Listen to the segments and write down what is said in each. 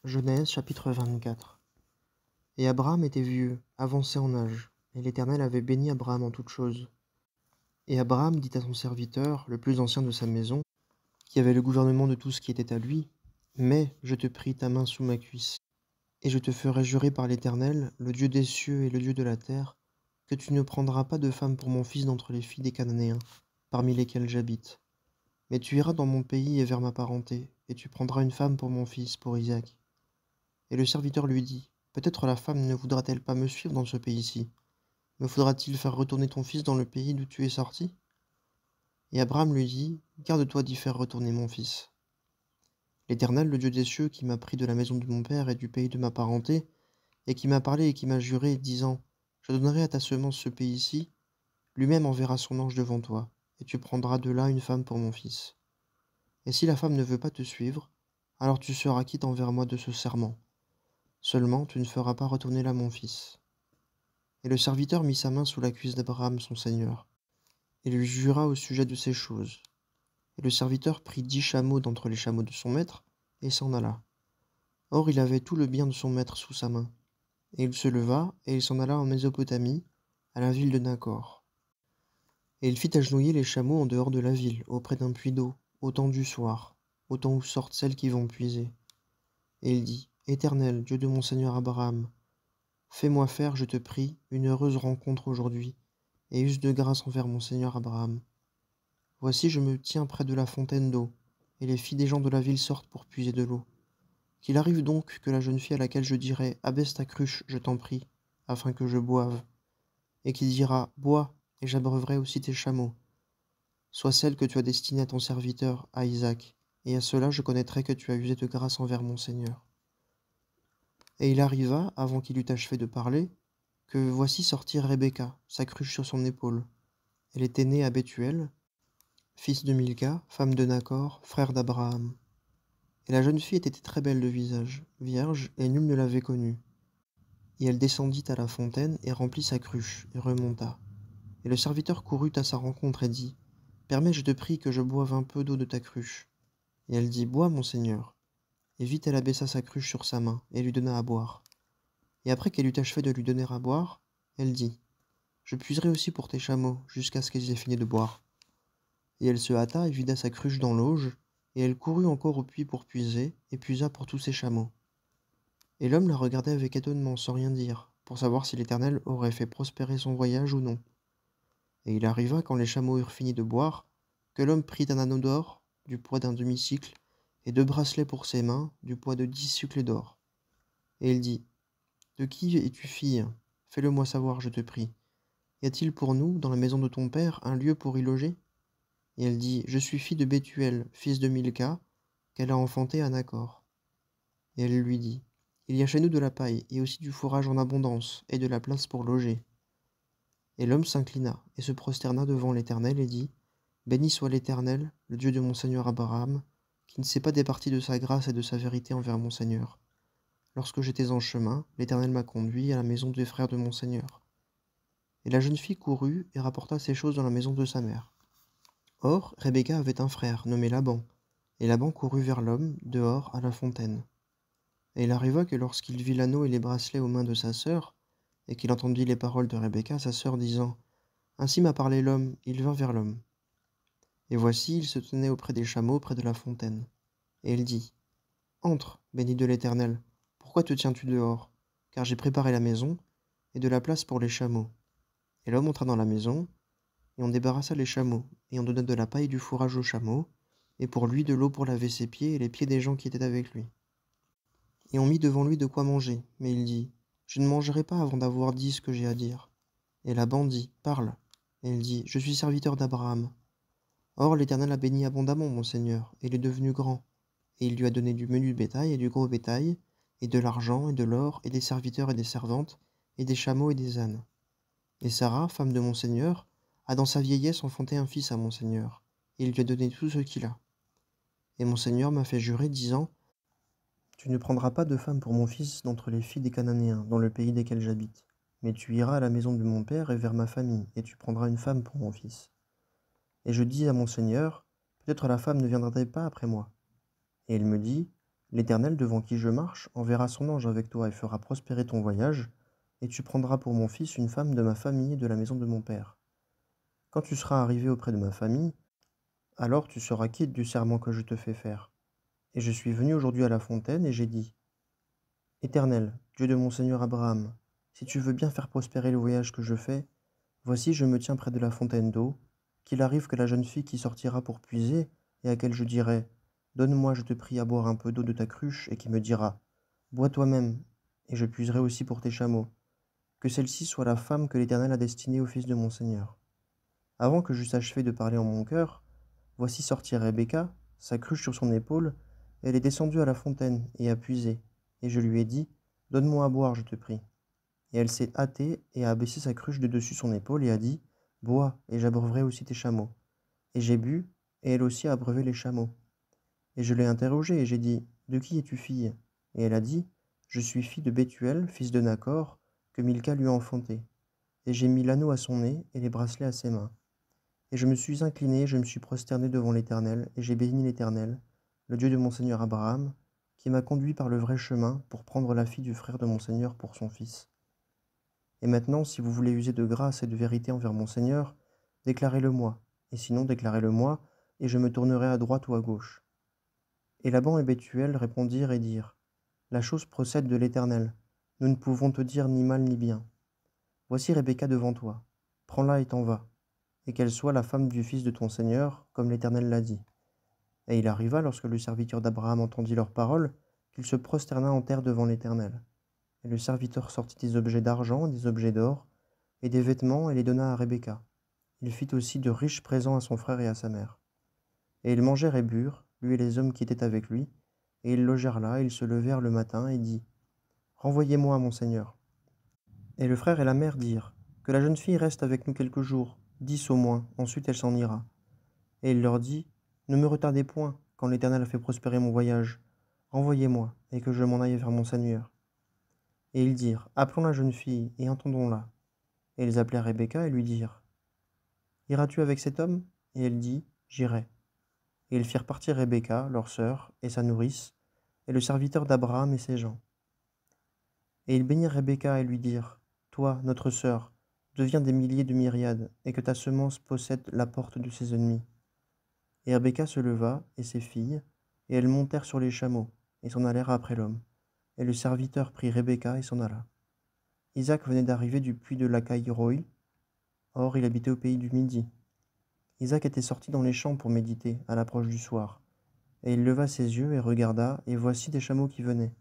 Genèse chapitre 24. Et Abraham était vieux, avancé en âge, et l'Éternel avait béni Abraham en toutes choses. Et Abraham dit à son serviteur, le plus ancien de sa maison, qui avait le gouvernement de tout ce qui était à lui, « Mets, je te prie, ta main sous ma cuisse, et je te ferai jurer par l'Éternel, le Dieu des cieux et le Dieu de la terre, que tu ne prendras pas de femme pour mon fils d'entre les filles des Cananéens, parmi lesquels j'habite. Mais tu iras dans mon pays et vers ma parenté, et tu prendras une femme pour mon fils, pour Isaac. » Et le serviteur lui dit, « Peut-être la femme ne voudra-t-elle pas me suivre dans ce pays-ci? Me faudra-t-il faire retourner ton fils dans le pays d'où tu es sorti ?» Et Abraham lui dit, « Garde-toi d'y faire retourner mon fils. L'Éternel, le Dieu des cieux, qui m'a pris de la maison de mon père et du pays de ma parenté, et qui m'a parlé et qui m'a juré, disant, Je donnerai à ta semence ce pays-ci, lui-même enverra son ange devant toi, et tu prendras de là une femme pour mon fils. Et si la femme ne veut pas te suivre, alors tu seras quitte envers moi de ce serment. Seulement, tu ne feras pas retourner là mon fils. » Et le serviteur mit sa main sous la cuisse d'Abraham son seigneur, et lui jura au sujet de ces choses. Et le serviteur prit 10 chameaux d'entre les chameaux de son maître, et s'en alla. Or il avait tout le bien de son maître sous sa main. Et il se leva, et il s'en alla en Mésopotamie, à la ville de Nacor. Et il fit agenouiller les chameaux en dehors de la ville, auprès d'un puits d'eau, au temps du soir, au temps où sortent celles qui vont puiser. Et il dit, « Éternel, Dieu de mon seigneur Abraham, fais-moi faire, je te prie, une heureuse rencontre aujourd'hui, et use de grâce envers mon seigneur Abraham. Voici, je me tiens près de la fontaine d'eau, et les filles des gens de la ville sortent pour puiser de l'eau. Qu'il arrive donc que la jeune fille à laquelle je dirai, abaisse ta cruche, je t'en prie, afin que je boive, et qui dira, bois, et j'abreuverai aussi tes chameaux, soit celle que tu as destinée à ton serviteur, à Isaac, et à cela je connaîtrai que tu as usé de grâce envers mon Seigneur. Et il arriva, avant qu'il eût achevé de parler, que voici sortir Rebecca, sa cruche sur son épaule. Elle était née à Bethuel, fils de Milca, femme de Nacor, frère d'Abraham. Et la jeune fille était très belle de visage, vierge, et nul ne l'avait connue. Et elle descendit à la fontaine, et remplit sa cruche, et remonta. Et le serviteur courut à sa rencontre, et dit, « Permets, je te prie, que je boive un peu d'eau de ta cruche. » Et elle dit, « Bois, mon seigneur. » Et vite elle abaissa sa cruche sur sa main, et lui donna à boire. Et après qu'elle eut achevé de lui donner à boire, elle dit, « Je puiserai aussi pour tes chameaux, jusqu'à ce qu'ils aient fini de boire. » Et elle se hâta et vida sa cruche dans l'auge, et elle courut encore au puits pour puiser, et puisa pour tous ses chameaux. Et l'homme la regardait avec étonnement, sans rien dire, pour savoir si l'Éternel aurait fait prospérer son voyage ou non. Et il arriva, quand les chameaux eurent fini de boire, que l'homme prit un anneau d'or, du poids d'un demi-sicle, et 2 bracelets pour ses mains, du poids de 10 sicles d'or. Et il dit, « De qui es-tu fille? Fais-le-moi savoir, je te prie. Y a-t-il pour nous, dans la maison de ton père, un lieu pour y loger ?» Et elle dit, « Je suis fille de Bethuel, fils de Milca, qu'elle a enfanté à Nacor. » Et elle lui dit, « Il y a chez nous de la paille, et aussi du fourrage en abondance, et de la place pour loger. » Et l'homme s'inclina, et se prosterna devant l'Éternel, et dit, « Béni soit l'Éternel, le Dieu de mon seigneur Abraham, qui ne s'est pas départi de sa grâce et de sa vérité envers mon seigneur. Lorsque j'étais en chemin, l'Éternel m'a conduit à la maison des frères de mon seigneur. » Et la jeune fille courut et rapporta ces choses dans la maison de sa mère. Or, Rebecca avait un frère, nommé Laban, et Laban courut vers l'homme, dehors, à la fontaine. Et il arriva que lorsqu'il vit l'anneau et les bracelets aux mains de sa sœur, et qu'il entendit les paroles de Rebecca, sa sœur, disant, « Ainsi m'a parlé l'homme », il vint vers l'homme. Et voici, il se tenait auprès des chameaux, près de la fontaine. Et il dit, « Entre, béni de l'Éternel, pourquoi te tiens-tu dehors? Car j'ai préparé la maison, et de la place pour les chameaux. » Et l'homme entra dans la maison, et on débarrassa les chameaux, et on donna de la paille et du fourrage aux chameaux, et pour lui de l'eau pour laver ses pieds et les pieds des gens qui étaient avec lui. Et on mit devant lui de quoi manger, mais il dit, « Je ne mangerai pas avant d'avoir dit ce que j'ai à dire. » Et Laban dit, « Parle. » Et il dit, « Je suis serviteur d'Abraham. Or l'Éternel a béni abondamment mon seigneur, et il est devenu grand, et il lui a donné du menu bétail et du gros bétail, et de l'argent et de l'or, et des serviteurs et des servantes, et des chameaux et des ânes. Et Sarah, femme de mon seigneur, a dans sa vieillesse enfanté un fils à mon seigneur, et il lui a donné tout ce qu'il a. Et mon seigneur m'a fait jurer, disant, « Tu ne prendras pas de femme pour mon fils d'entre les filles des Cananéens, dans le pays desquels j'habite, mais tu iras à la maison de mon père et vers ma famille, et tu prendras une femme pour mon fils. Et je dis à mon seigneur, peut-être la femme ne viendra-t-elle pas après moi. Et il me dit, L'Éternel devant qui je marche enverra son ange avec toi et fera prospérer ton voyage, et tu prendras pour mon fils une femme de ma famille et de la maison de mon père. Quand tu seras arrivé auprès de ma famille, alors tu seras quitte du serment que je te fais faire. Et je suis venu aujourd'hui à la fontaine, et j'ai dit, Éternel, Dieu de mon Seigneur Abraham, si tu veux bien faire prospérer le voyage que je fais, voici je me tiens près de la fontaine d'eau, qu'il arrive que la jeune fille qui sortira pour puiser, et à laquelle je dirai, donne-moi, je te prie, à boire un peu d'eau de ta cruche, et qui me dira, bois toi-même, et je puiserai aussi pour tes chameaux, que celle-ci soit la femme que l'Éternel a destinée au fils de mon Seigneur. Avant que j'eusse achevé de parler en mon cœur, voici sortir Rebecca, sa cruche sur son épaule, elle est descendue à la fontaine et a puisé, et je lui ai dit, donne-moi à boire, je te prie. Et elle s'est hâtée et a abaissé sa cruche de dessus son épaule et a dit, bois, et j'abreuverai aussi tes chameaux. Et j'ai bu, et elle aussi a abreuvé les chameaux. Et je l'ai interrogée, et j'ai dit, de qui es-tu fille? Et elle a dit, je suis fille de Bethuel, fils de Nachor, que Milca lui a enfanté. Et j'ai mis l'anneau à son nez et les bracelets à ses mains. Et je me suis incliné, je me suis prosterné devant l'Éternel, et j'ai béni l'Éternel, le Dieu de mon Seigneur Abraham, qui m'a conduit par le vrai chemin pour prendre la fille du frère de mon Seigneur pour son fils. Et maintenant, si vous voulez user de grâce et de vérité envers mon Seigneur, déclarez-le-moi, et sinon déclarez-le-moi, et je me tournerai à droite ou à gauche. Et Laban et Bethuel répondirent et dirent, la chose procède de l'Éternel, nous ne pouvons te dire ni mal ni bien. Voici Rebecca devant toi, prends-la et t'en vas, et qu'elle soit la femme du fils de ton Seigneur, comme l'Éternel l'a dit. Et il arriva, lorsque le serviteur d'Abraham entendit leurs paroles, qu'il se prosterna en terre devant l'Éternel. Et le serviteur sortit des objets d'argent et des objets d'or, et des vêtements, et les donna à Rebecca. Il fit aussi de riches présents à son frère et à sa mère. Et ils mangèrent et burent, lui et les hommes qui étaient avec lui, et ils logèrent là, et ils se levèrent le matin, et dit, renvoyez-moi à mon Seigneur. Et le frère et la mère dirent, que la jeune fille reste avec nous quelques jours, 10 au moins, ensuite elle s'en ira. Et il leur dit, ne me retardez point, quand l'Éternel a fait prospérer mon voyage. Renvoyez-moi, et que je m'en aille vers mon Seigneur. Et ils dirent, appelons la jeune fille, et entendons-la. Et ils appelèrent Rebecca et lui dirent, iras-tu avec cet homme? Et elle dit, j'irai. Et ils firent partir Rebecca, leur sœur, et sa nourrice, et le serviteur d'Abraham et ses gens. Et ils bénirent Rebecca et lui dirent, toi, notre sœur, deviens des milliers de myriades, et que ta semence possède la porte de ses ennemis. Et Rebecca se leva, et ses filles, et elles montèrent sur les chameaux, et s'en allèrent après l'homme. Et le serviteur prit Rebecca et s'en alla. Isaac venait d'arriver du puits de Lacaï-Roi, or il habitait au pays du Midi. Isaac était sorti dans les champs pour méditer, à l'approche du soir. Et il leva ses yeux et regarda, et voici des chameaux qui venaient.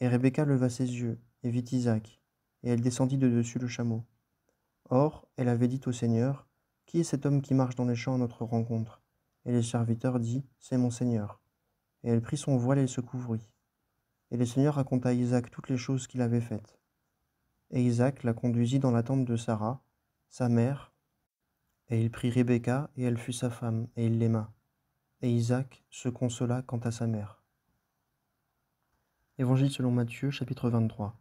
Et Rebecca leva ses yeux, et vit Isaac, et elle descendit de dessus le chameau. Or, elle avait dit au Seigneur, qui est cet homme qui marche dans les champs à notre rencontre? Et le serviteur dit, c'est mon Seigneur. Et elle prit son voile et se couvrit. Et le Seigneur raconta à Isaac toutes les choses qu'il avait faites. Et Isaac la conduisit dans la tente de Sarah, sa mère, et il prit Rebecca, et elle fut sa femme, et il l'aima. Et Isaac se consola quant à sa mère. Évangile selon Matthieu, chapitre 23.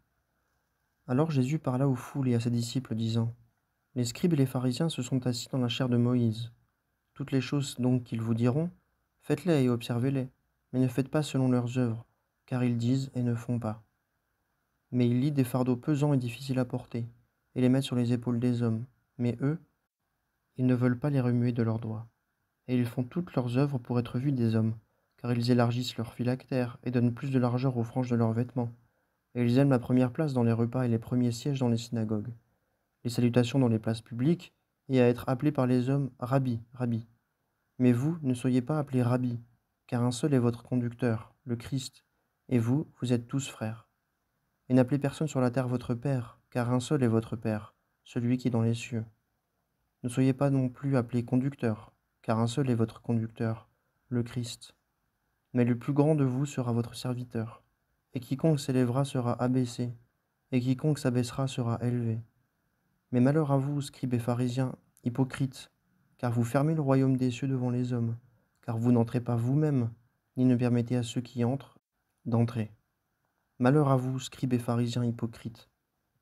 Alors Jésus parla aux foules et à ses disciples, disant, les scribes et les pharisiens se sont assis dans la chaire de Moïse. Toutes les choses donc qu'ils vous diront, faites-les et observez-les, mais ne faites pas selon leurs œuvres, car ils disent et ne font pas. Mais ils lient des fardeaux pesants et difficiles à porter, et les mettent sur les épaules des hommes, mais eux, ils ne veulent pas les remuer de leurs doigts. Et ils font toutes leurs œuvres pour être vus des hommes, car ils élargissent leurs phylactères et donnent plus de largeur aux franges de leurs vêtements. Et ils aiment la première place dans les repas et les premiers sièges dans les synagogues, les salutations dans les places publiques, et à être appelés par les hommes Rabbi, Rabbi. Mais vous, ne soyez pas appelés Rabbi, car un seul est votre conducteur, le Christ, et vous, vous êtes tous frères. Et n'appelez personne sur la terre votre Père, car un seul est votre Père, celui qui est dans les cieux. Ne soyez pas non plus appelés conducteurs, car un seul est votre conducteur, le Christ. Mais le plus grand de vous sera votre serviteur, et quiconque s'élèvera sera abaissé, et quiconque s'abaissera sera élevé. Mais malheur à vous, scribes et pharisiens, hypocrites, car vous fermez le royaume des cieux devant les hommes, car vous n'entrez pas vous-même, ni ne permettez à ceux qui entrent d'entrer. Malheur à vous, scribes et pharisiens hypocrites,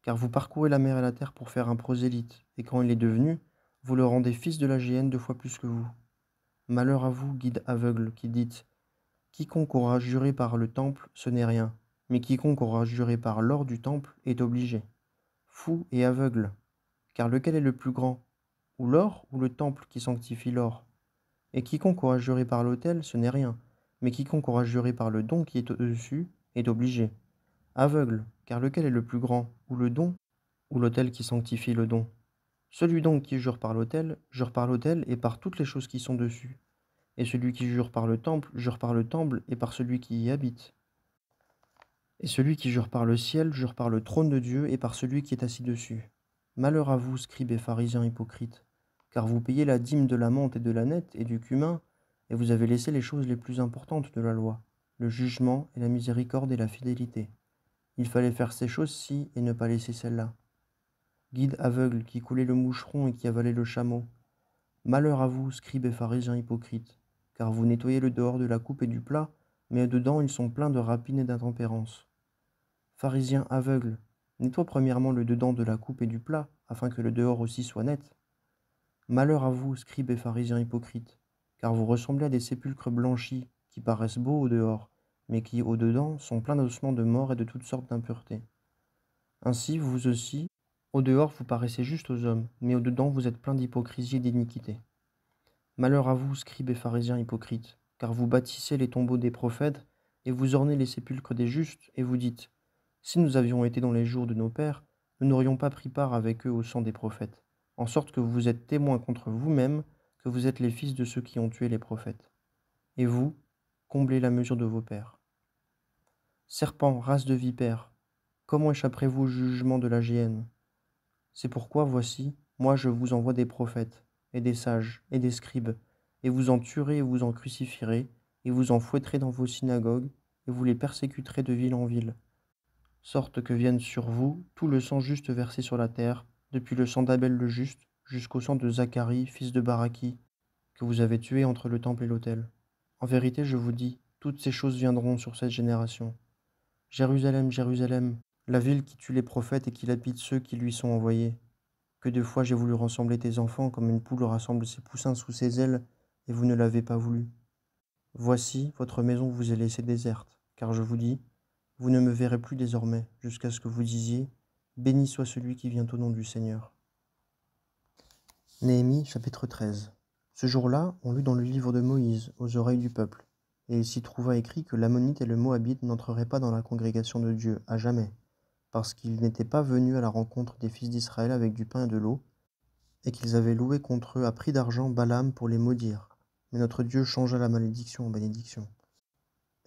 car vous parcourez la mer et la terre pour faire un prosélyte, et quand il est devenu, vous le rendez fils de la géhenne 2 fois plus que vous. Malheur à vous, guides aveugles, qui dites, Quiconque aura juré par le temple, ce n'est rien, mais quiconque aura juré par l'or du temple est obligé. Fou et aveugle, car lequel est le plus grand, ou l'or ou le temple qui sanctifie l'or? Et quiconque aura juré par l'autel, ce n'est rien, mais quiconque aura juré par le don qui est au-dessus est obligé. Aveugle, car lequel est le plus grand, ou le don, ou l'autel qui sanctifie le don? Celui donc qui jure par l'autel et par toutes les choses qui sont dessus. Et celui qui jure par le temple et par celui qui y habite. Et celui qui jure par le ciel, jure par le trône de Dieu et par celui qui est assis dessus. Malheur à vous, scribes et pharisiens hypocrites, car vous payez la dîme de la menthe et de la nette et du cumin, et vous avez laissé les choses les plus importantes de la loi, le jugement et la miséricorde et la fidélité. Il fallait faire ces choses-ci et ne pas laisser celles-là. Guide aveugle qui coulait le moucheron et qui avalait le chameau. Malheur à vous, scribes et pharisiens hypocrites, car vous nettoyez le dehors de la coupe et du plat, mais dedans ils sont pleins de rapine et d'intempérance. Pharisiens aveugles, nettoie premièrement le dedans de la coupe et du plat, afin que le dehors aussi soit net. Malheur à vous, scribes et pharisiens hypocrites, car vous ressemblez à des sépulcres blanchis, qui paraissent beaux au dehors, mais qui au dedans sont pleins d'ossements de mort et de toutes sortes d'impuretés. Ainsi, vous aussi, au dehors vous paraissez juste aux hommes, mais au dedans vous êtes pleins d'hypocrisie et d'iniquité. Malheur à vous, scribes et pharisiens hypocrites, car vous bâtissez les tombeaux des prophètes, et vous ornez les sépulcres des justes, et vous dites, si nous avions été dans les jours de nos pères, nous n'aurions pas pris part avec eux au sang des prophètes, en sorte que vous êtes témoins contre vous-mêmes que vous êtes les fils de ceux qui ont tué les prophètes. Et vous, comblez la mesure de vos pères. Serpents, race de vipères, comment échapperez-vous au jugement de la géhenne? C'est pourquoi, voici, moi je vous envoie des prophètes, et des sages, et des scribes, et vous en tuerez et vous en crucifierez, et vous en fouetterez dans vos synagogues, et vous les persécuterez de ville en ville, sorte que vienne sur vous tout le sang juste versé sur la terre, depuis le sang d'Abel le juste, jusqu'au sang de Zacharie, fils de Baraki, que vous avez tué entre le temple et l'autel. En vérité, je vous dis, toutes ces choses viendront sur cette génération. Jérusalem, Jérusalem, la ville qui tue les prophètes et qui lapide ceux qui lui sont envoyés. Que de fois j'ai voulu rassembler tes enfants comme une poule rassemble ses poussins sous ses ailes, et vous ne l'avez pas voulu. Voici, votre maison vous est laissée déserte, car je vous dis, vous ne me verrez plus désormais, jusqu'à ce que vous disiez, béni soit celui qui vient au nom du Seigneur. Néhémie, chapitre 13. Ce jour-là, on lut dans le livre de Moïse, aux oreilles du peuple, et il s'y trouva écrit que l'Ammonite et le Moabite n'entreraient pas dans la congrégation de Dieu, à jamais, parce qu'ils n'étaient pas venus à la rencontre des fils d'Israël avec du pain et de l'eau, et qu'ils avaient loué contre eux à prix d'argent Balaam pour les maudire. Mais notre Dieu changea la malédiction en bénédiction.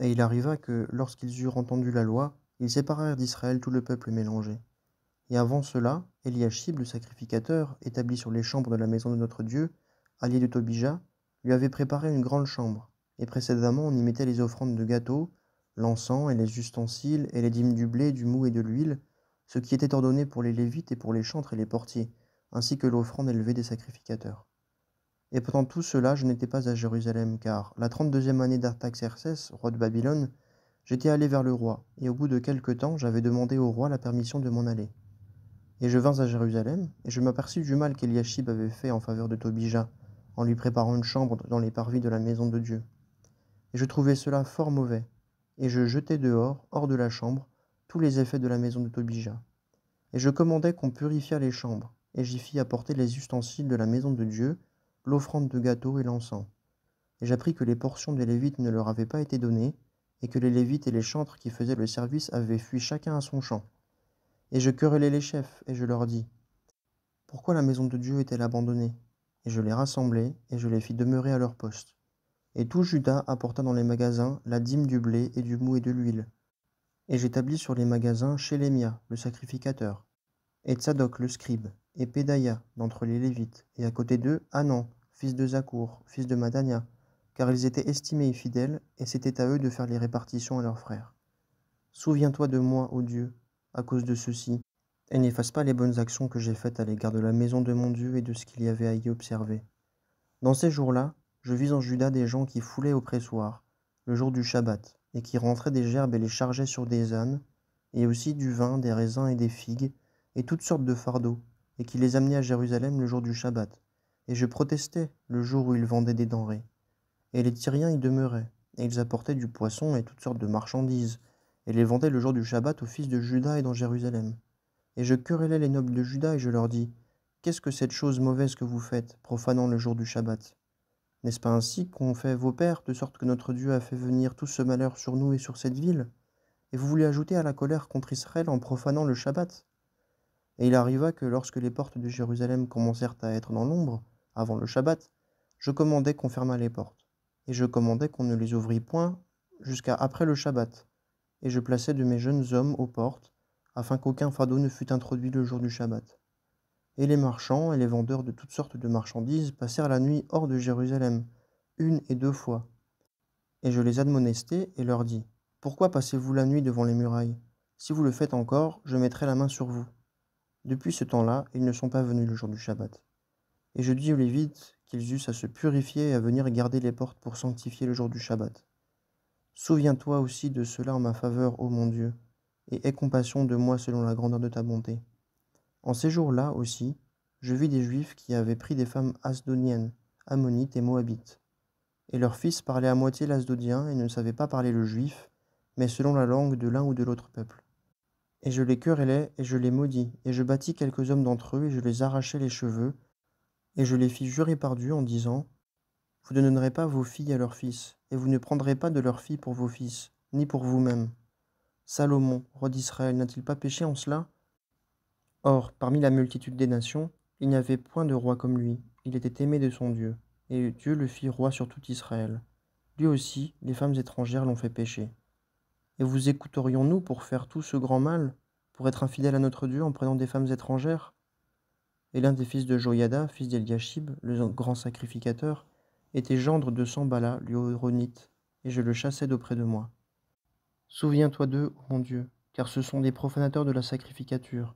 Et il arriva que, lorsqu'ils eurent entendu la loi, ils séparèrent d'Israël tout le peuple mélangé. Et avant cela, Eliashib, le sacrificateur, établi sur les chambres de la maison de notre Dieu, allié de Tobija, lui avait préparé une grande chambre. Et précédemment, on y mettait les offrandes de gâteaux, l'encens et les ustensiles, et les dîmes du blé, du mou et de l'huile, ce qui était ordonné pour les Lévites et pour les chantres et les portiers, ainsi que l'offrande élevée des sacrificateurs. Et pendant tout cela, je n'étais pas à Jérusalem, car, la 32e année d'Artaxercès, roi de Babylone, j'étais allé vers le roi, et au bout de quelque temps, j'avais demandé au roi la permission de m'en aller. Et je vins à Jérusalem, et je m'aperçus du mal qu'Eliashib avait fait en faveur de Tobija, en lui préparant une chambre dans les parvis de la maison de Dieu. Et je trouvai cela fort mauvais, et je jetai dehors, hors de la chambre, tous les effets de la maison de Tobija. Et je commandai qu'on purifiât les chambres, et j'y fis apporter les ustensiles de la maison de Dieu, l'offrande de gâteau et l'encens. Et j'appris que les portions des Lévites ne leur avaient pas été données, et que les Lévites et les chantres qui faisaient le service avaient fui chacun à son champ. Et je querellai les chefs, et je leur dis, pourquoi la maison de Dieu est-elle abandonnée? Et je les rassemblai, et je les fis demeurer à leur poste. Et tout Juda apporta dans les magasins la dîme du blé et du mou et de l'huile. Et j'établis sur les magasins Shélémia, le sacrificateur, et Tsadok le scribe, et Pédaïa d'entre les Lévites, et à côté d'eux Hanan, fils de Zakour, fils de Madania, car ils étaient estimés et fidèles, et c'était à eux de faire les répartitions à leurs frères. Souviens-toi de moi, ô Dieu, à cause de ceci, et n'efface pas les bonnes actions que j'ai faites à l'égard de la maison de mon Dieu et de ce qu'il y avait à y observer. Dans ces jours-là, je vis en Juda des gens qui foulaient au pressoir, le jour du Shabbat, et qui rentraient des gerbes et les chargeaient sur des ânes, et aussi du vin, des raisins et des figues, et toutes sortes de fardeaux, et qui les amenaient à Jérusalem le jour du Shabbat. Et je protestais le jour où ils vendaient des denrées. Et les Tyriens y demeuraient, et ils apportaient du poisson et toutes sortes de marchandises, et les vendaient le jour du Shabbat aux fils de Juda et dans Jérusalem. Et je querellais les nobles de Juda, et je leur dis, qu'est-ce que cette chose mauvaise que vous faites, profanant le jour du Shabbat? N'est-ce pas ainsi qu'ont fait vos pères, de sorte que notre Dieu a fait venir tout ce malheur sur nous et sur cette ville? Et vous voulez ajouter à la colère contre Israël en profanant le Shabbat? Et il arriva que lorsque les portes de Jérusalem commencèrent à être dans l'ombre, avant le Shabbat, je commandai qu'on fermât les portes, et je commandai qu'on ne les ouvrît point jusqu'à après le Shabbat, et je plaçai de mes jeunes hommes aux portes, afin qu'aucun fardeau ne fût introduit le jour du Shabbat. Et les marchands et les vendeurs de toutes sortes de marchandises passèrent la nuit hors de Jérusalem, 1 et 2 fois. Et je les admonestai et leur dis, pourquoi passez-vous la nuit devant les murailles? Si vous le faites encore, je mettrai la main sur vous. Depuis ce temps-là, ils ne sont pas venus le jour du Shabbat. Et je dis aux Lévites qu'ils eussent à se purifier et à venir garder les portes pour sanctifier le jour du Shabbat. Souviens-toi aussi de cela en ma faveur, ô mon Dieu, et aie compassion de moi selon la grandeur de ta bonté. En ces jours-là aussi, je vis des Juifs qui avaient pris des femmes asdoniennes, ammonites et moabites. Et leurs fils parlaient à moitié l'asdodien et ne savaient pas parler le juif, mais selon la langue de l'un ou de l'autre peuple. Et je les querellai et je les maudis, et je battis quelques hommes d'entre eux, et je les arrachai les cheveux, et je les fis jurer par Dieu en disant, vous ne donnerez pas vos filles à leurs fils, et vous ne prendrez pas de leurs filles pour vos fils, ni pour vous-mêmes. Salomon, roi d'Israël, n'a-t-il pas péché en cela? Or, parmi la multitude des nations, il n'y avait point de roi comme lui, il était aimé de son Dieu, et Dieu le fit roi sur tout Israël. Lui aussi, les femmes étrangères l'ont fait pécher. Et vous écouterions-nous pour faire tout ce grand mal, pour être infidèles à notre Dieu en prenant des femmes étrangères? Et l'un des fils de Joiada, fils d'Eliashib, le grand sacrificateur, était gendre de Sambala, l'Horonite, et je le chassai d'auprès de moi. Souviens-toi d'eux, ô mon Dieu, car ce sont des profanateurs de la sacrificature,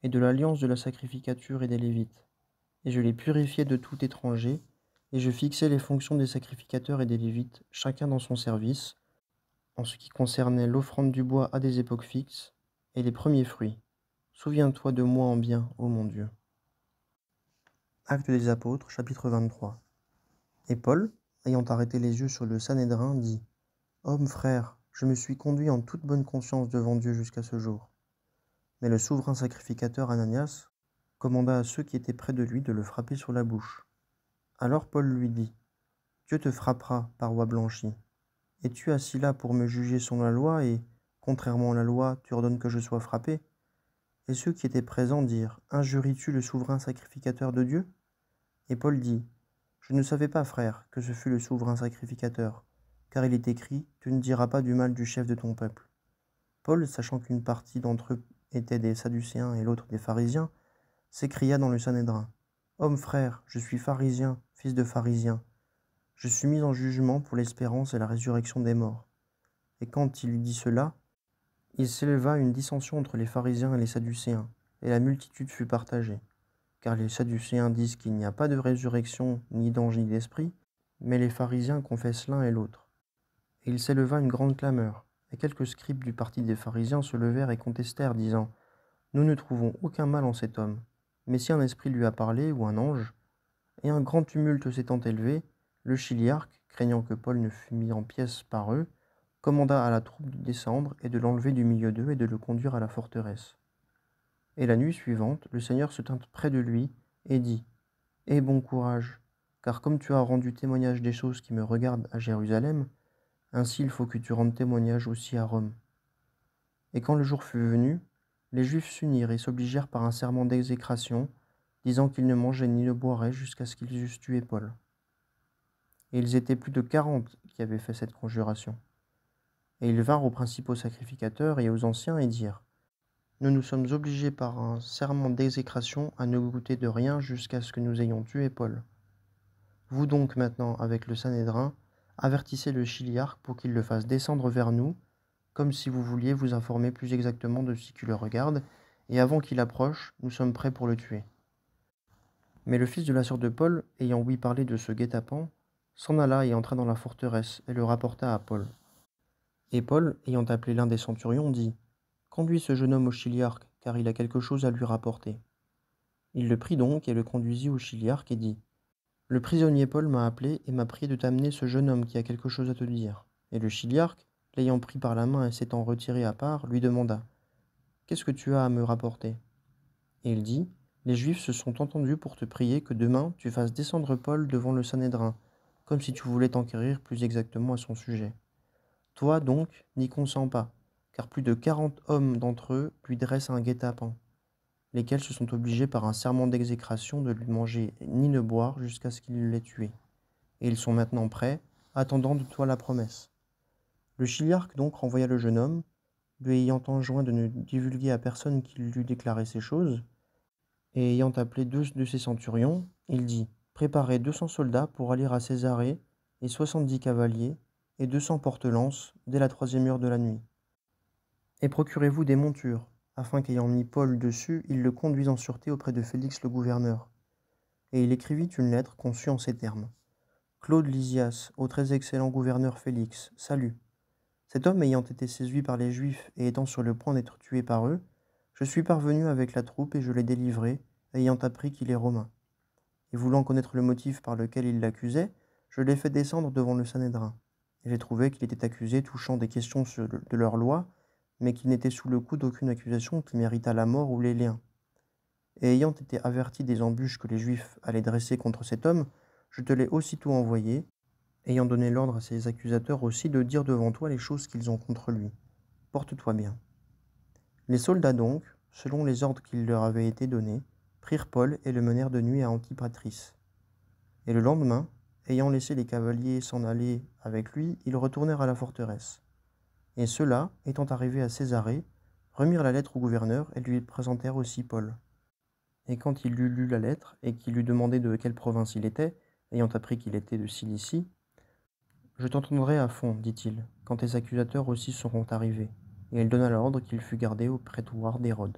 et de l'alliance de la sacrificature et des Lévites. Et je les purifiai de tout étranger, et je fixai les fonctions des sacrificateurs et des Lévites, chacun dans son service, en ce qui concernait l'offrande du bois à des époques fixes, et les premiers fruits. Souviens-toi de moi en bien, ô mon Dieu. Actes des Apôtres, chapitre 23. Et Paul, ayant arrêté les yeux sur le Sanhédrin, dit, Homme frère, je me suis conduit en toute bonne conscience devant Dieu jusqu'à ce jour. Mais le souverain sacrificateur Ananias commanda à ceux qui étaient près de lui de le frapper sur la bouche. Alors Paul lui dit, Dieu te frappera, paroi blanchie. Es-tu assis là pour me juger selon la loi et, contrairement à la loi, tu ordonnes que je sois frappé? Et ceux qui étaient présents dirent, Injuries-tu le souverain sacrificateur de Dieu? Et Paul dit, Je ne savais pas, frère, que ce fût le souverain sacrificateur, car il est écrit, Tu ne diras pas du mal du chef de ton peuple. Paul, sachant qu'une partie d'entre eux étaient des Sadducéens et l'autre des pharisiens, s'écria dans le Sanhédrin, Homme frère, je suis pharisien, fils de pharisien. Je suis mis en jugement pour l'espérance et la résurrection des morts. Et quand il eut dit cela, il s'éleva une dissension entre les pharisiens et les Sadducéens, et la multitude fut partagée. Car les Sadducéens disent qu'il n'y a pas de résurrection, ni d'ange, ni d'esprit, mais les pharisiens confessent l'un et l'autre. Et il s'éleva une grande clameur, et quelques scribes du parti des pharisiens se levèrent et contestèrent, disant, Nous ne trouvons aucun mal en cet homme, mais si un esprit lui a parlé, ou un ange, et un grand tumulte s'étant élevé, le chiliarque, craignant que Paul ne fût mis en pièces par eux, commanda à la troupe de descendre et de l'enlever du milieu d'eux et de le conduire à la forteresse. Et la nuit suivante, le Seigneur se tint près de lui et dit, Aie bon courage, car comme tu as rendu témoignage des choses qui me regardent à Jérusalem, ainsi il faut que tu rendes témoignage aussi à Rome. Et quand le jour fut venu, les Juifs s'unirent et s'obligèrent par un serment d'exécration, disant qu'ils ne mangeaient ni ne boiraient jusqu'à ce qu'ils eussent tué Paul. Et ils étaient plus de 40 qui avaient fait cette conjuration. Et ils vinrent aux principaux sacrificateurs et aux anciens et dirent, Nous nous sommes obligés par un serment d'exécration à ne goûter de rien jusqu'à ce que nous ayons tué Paul. Vous donc maintenant, avec le Sanhédrin, avertissez le chiliarque pour qu'il le fasse descendre vers nous, comme si vous vouliez vous informer plus exactement de ce qui le regarde, et avant qu'il approche, nous sommes prêts pour le tuer. Mais le fils de la sœur de Paul, ayant ouï parler de ce guet-apens, s'en alla et entra dans la forteresse, et le rapporta à Paul. Et Paul, ayant appelé l'un des centurions, dit, Conduis ce jeune homme au chiliarque, car il a quelque chose à lui rapporter. Il le prit donc et le conduisit au chiliarque et dit, Le prisonnier Paul m'a appelé et m'a prié de t'amener ce jeune homme qui a quelque chose à te dire. Et le chiliarque, l'ayant pris par la main et s'étant retiré à part, lui demanda: Qu'est-ce que tu as à me rapporter? Et il dit: Les Juifs se sont entendus pour te prier que demain tu fasses descendre Paul devant le Sanhédrin, comme si tu voulais t'enquérir plus exactement à son sujet. Toi donc, n'y consens pas, car plus de 40 hommes d'entre eux lui dressent un guet-apens, lesquels se sont obligés par un serment d'exécration de lui manger ni ne boire jusqu'à ce qu'il l'ait tué. Et ils sont maintenant prêts, attendant de toi la promesse. Le chiliarque donc renvoya le jeune homme, lui ayant enjoint de ne divulguer à personne qu'il lui déclaré ces choses, et ayant appelé 2 de ses centurions, il dit: Préparez 200 soldats pour aller à Césarée, et 70 cavaliers, et 200 porte-lances, dès la 3e heure de la nuit. Et procurez-vous des montures, afin qu'ayant mis Paul dessus, il le conduise en sûreté auprès de Félix le gouverneur. Et il écrivit une lettre conçue en ces termes: Claude Lysias, au très excellent gouverneur Félix, salut. Cet homme ayant été séduit par les Juifs et étant sur le point d'être tué par eux, je suis parvenu avec la troupe et je l'ai délivré, ayant appris qu'il est romain. Et voulant connaître le motif par lequel il l'accusait, je l'ai fait descendre devant le Sanhédrin. Et j'ai trouvé qu'il était accusé touchant des questions de leur loi, mais qu'il n'était sous le coup d'aucune accusation qui méritât la mort ou les liens. Et ayant été averti des embûches que les Juifs allaient dresser contre cet homme, je te l'ai aussitôt envoyé, ayant donné l'ordre à ses accusateurs aussi de dire devant toi les choses qu'ils ont contre lui. Porte-toi bien. Les soldats donc, selon les ordres qui leur avaient été donnés, prirent Paul et le menèrent de nuit à Antipatris. Et le lendemain, ayant laissé les cavaliers s'en aller avec lui, ils retournèrent à la forteresse. Et ceux-là, étant arrivés à Césarée, remirent la lettre au gouverneur et lui présentèrent aussi Paul. Et quand il eut lu la lettre, et qu'il eut demandé de quelle province il était, ayant appris qu'il était de Cilicie, « Je t'entendrai à fond, dit-il, quand tes accusateurs aussi seront arrivés. » Et il donna l'ordre qu'il fût gardé au prétoire d'Hérode.